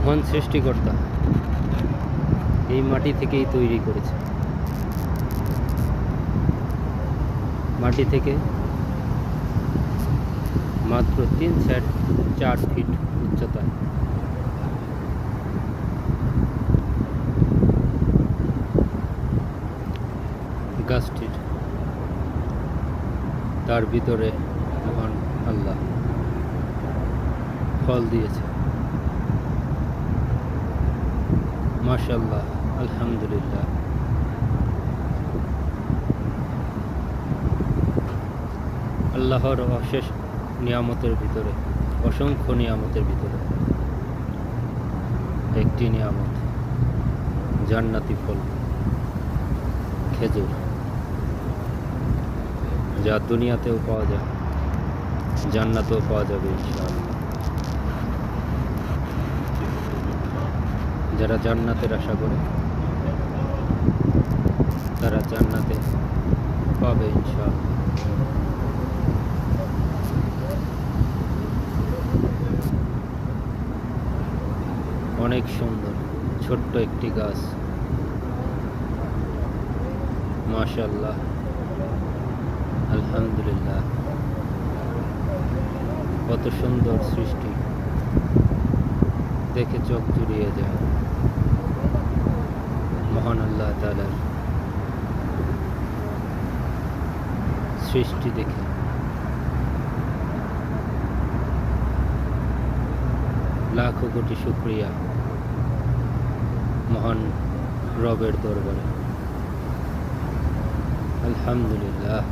মহান সৃষ্টিকর্তা এই মাটি থেকেই তৈরি করেছে। মাটি থেকে মাত্র 3-4 ফিট উচ্চতায় গাছটির তার ভিতরে মহান আল্লাহ ফল দিয়েছে। মাশাআল্লাহ, আলহামদুলিল্লাহ। আল্লাহর অশেষ নিয়ামতের ভিতরে, অসংখ্য নিয়ামতের ভিতরে একটি নিয়ামত জান্নাতি ফল খেজুর, যা দুনিয়াতেও পাওয়া যায়, জান্নাতেও পাওয়া যাবে ইনশাআল্লাহ। যারা জান্নাতের আশা করে তারা জান্নাতে পাবে ইনশাআল্লাহ। অনেক সুন্দর ছোট্ট একটি গাছ, মাশাআল্লাহ, আলহামদুলিল্লাহ। কত সুন্দর সৃষ্টি, দেখে চোখ জুড়িয়ে যায় মহান আল্লাহ তাআলার সৃষ্টি দেখে। লাখো কোটি শুকরিয়া মহান রবের দরবারে, আলহামদুলিল্লাহ।